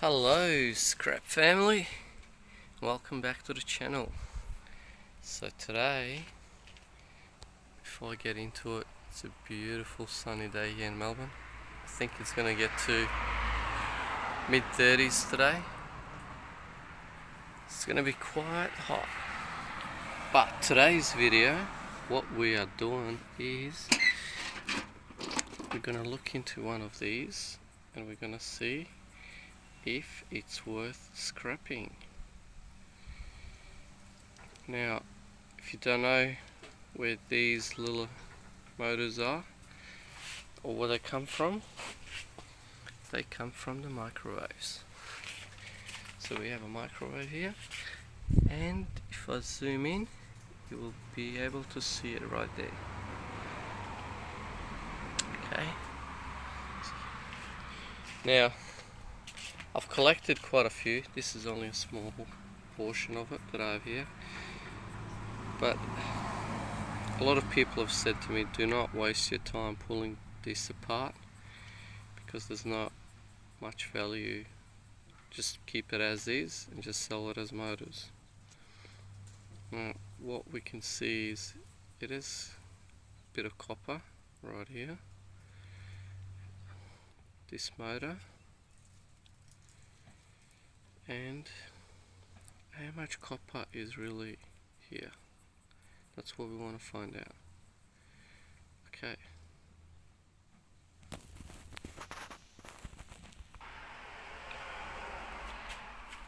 Hello Scrap family, welcome back to the channel. So today, before I get into it, it's a beautiful sunny day here in Melbourne. I think it's gonna get to mid-30s today. It's gonna be quite hot. But today's video, what we are doing is we're gonna look into one of these and we're gonna see if it's worth scrapping. Now, if you don't know where these little motors are or where they come from the microwaves. So we have a microwave here, and if I zoom in, you will be able to see it right there. Okay. Now, I've collected quite a few. This is only a small portion of it that I have here. But a lot of people have said to me, do not waste your time pulling this apart because there's not much value. Just keep it as is and just sell it as motors. Now, what we can see is it is a bit of copper right here. This motor, and how much copper is really here. That's what we want to find out. Okay.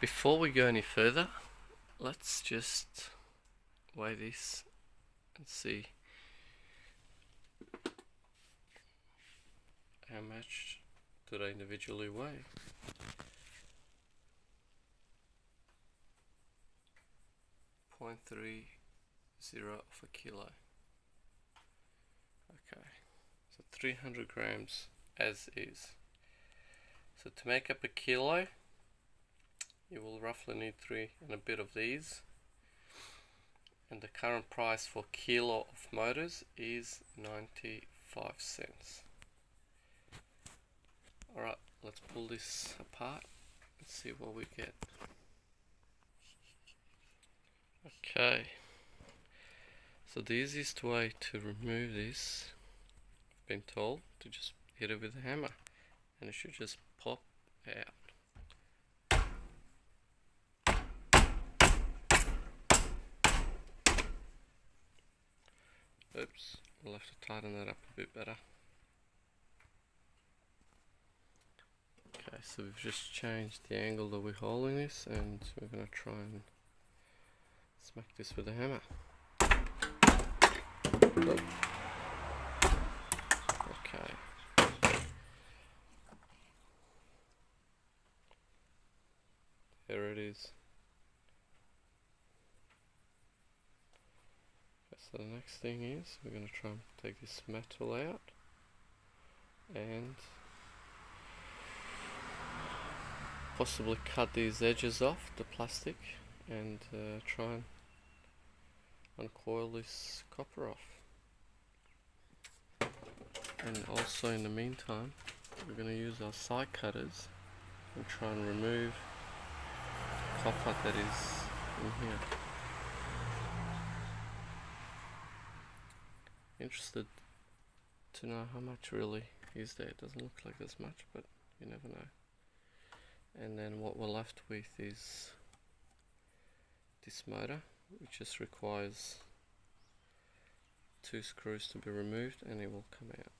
Before we go any further, let's just weigh this and see how much do they individually weigh. Point 30 of a kilo. Okay, so 300 grams as is. So to make up a kilo, you will roughly need 3 and a bit of these, and the current price for kilo of motors is 95 cents. Alright, let's pull this apart and see what we get. Okay, so the easiest way to remove this, I've been told, to just hit it with a hammer and it should just pop out. Oops, I'll have to tighten that up a bit better. Okay, so we've just changed the angle that we're holding this, and we're going to try and smack this with a hammer. Okay. There it is. So the next thing is we're going to try and take this metal out and possibly cut these edges off the plastic and try and uncoil this copper off. And also in the meantime, we're going to use our side cutters and try and remove copper that is in here. Interested to know how much really is there. It doesn't look like there's much, but you never know. And then what we're left with is this motor, which just requires 2 screws to be removed and it will come out.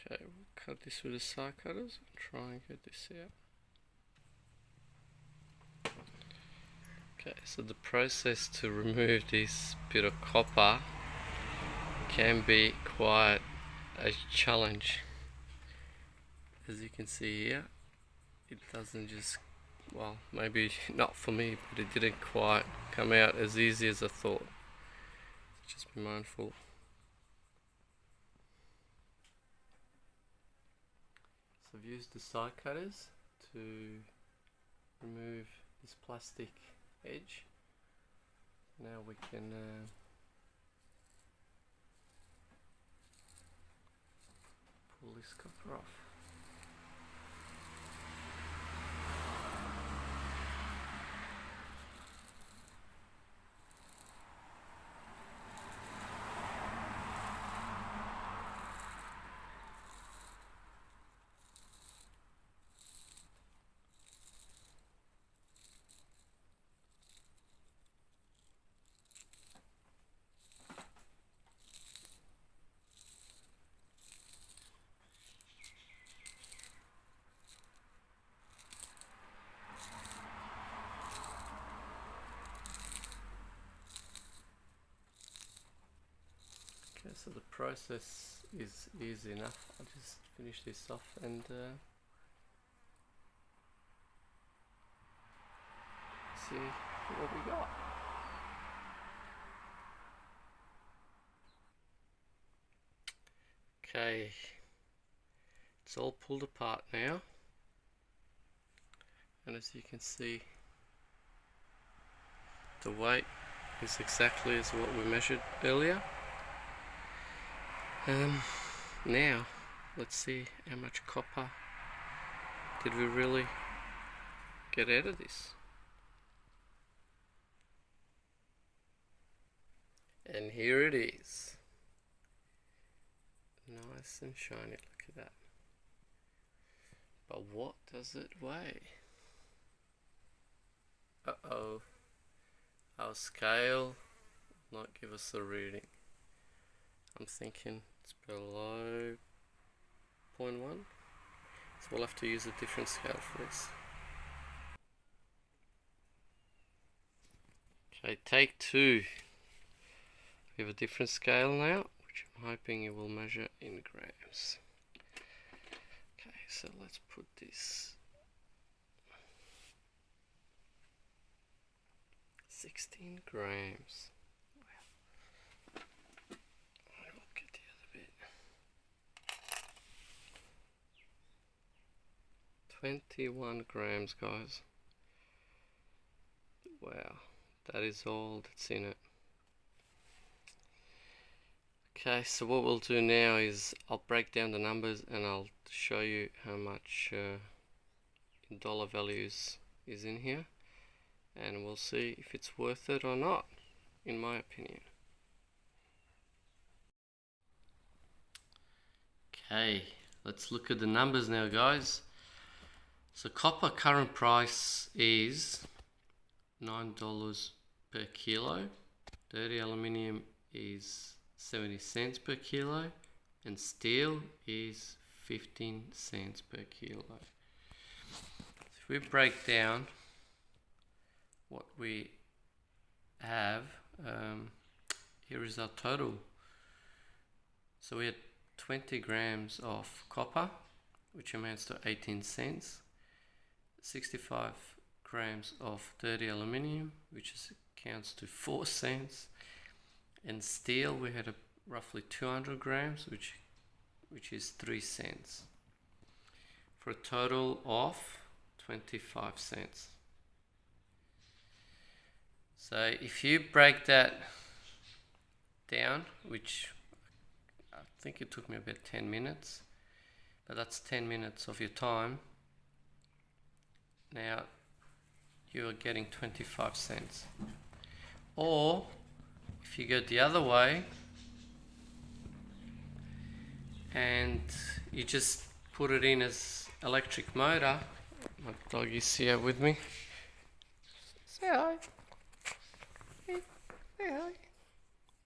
Okay, we'll cut this with the side cutters and try and get this out. Okay, so the process to remove this bit of copper can be quite a challenge. As you can see here, it doesn't just, well, maybe not for me, but it didn't quite come out as easy as I thought. Just be mindful. So I've used the side cutters to remove this plastic edge. Now we can pull this copper off. Okay, so the process is easy enough. I'll just finish this off and see what we got. Okay, it's all pulled apart now, and as you can see, the weight is exactly as what we measured earlier. Now let's see how much copper did we really get out of this. And here it is, nice and shiny. Look at that. But what does it weigh? Uh-oh, our scale will not give us a reading. I'm thinking it's below 0.1, so we'll have to use a different scale for this. Okay, take 2. We have a different scale now, which I'm hoping it will measure in grams. Okay, so let's put this 16 grams. Wow. I'll get the other bit. 21 grams, guys. Wow, that is all that's in it. Okay, so what we'll do now is I'll break down the numbers and I'll show you how much in dollar values is in here, and we'll see if it's worth it or not, in my opinion. Okay, let's look at the numbers now, guys. So copper current price is $9 per kilo. Dirty aluminium is 70 cents per kilo, and steel is 15 cents per kilo. If we break down what we have, here is our total. So we had 20 grams of copper, which amounts to 18 cents, 65 grams of dirty aluminium, which counts to 4 cents, and steel we had roughly 200 grams, which is 3 cents, for a total of 25 cents. So if you break that down, which I think it took me about 10 minutes, but that's 10 minutes of your time. Now you're getting 25 cents. Or if you go the other way and you just put it in as electric motor. My dog is here with me. Say hi. Hey, say hi.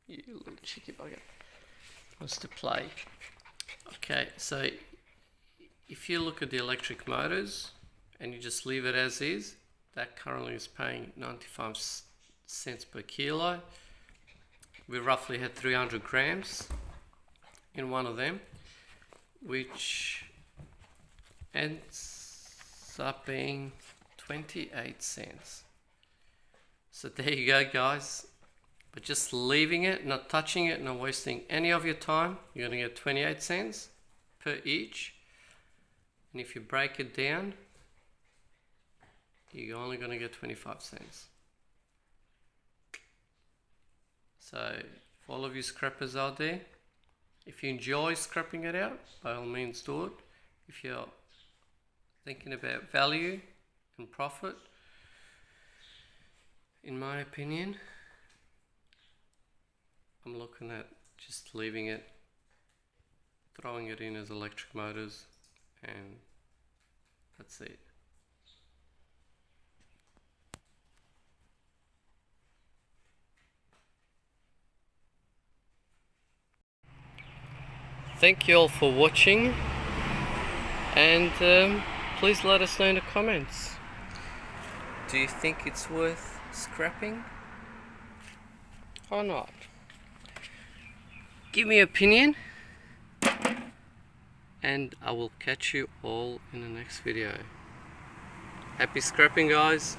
You little cheeky bugger. Wants to play. Okay, so if you look at the electric motors and you just leave it as is, that currently is paying 95 cents per kilo. We roughly had 300 grams in one of them, which ends up being 28 cents. So there you go, guys. But just leaving it, not touching it, not wasting any of your time, you're going to get 28 cents per each. And if you break it down, you're only going to get 25 cents. So for all of you scrappers out there, if you enjoy scrapping it out, by all means do it. If you're thinking about value and profit, in my opinion, I'm looking at just leaving it, throwing it in as electric motors, and that's it. Thank you all for watching, and please let us know in the comments. Do you think it's worth scrapping or not? Give me an opinion, and I will catch you all in the next video. Happy scrapping, guys.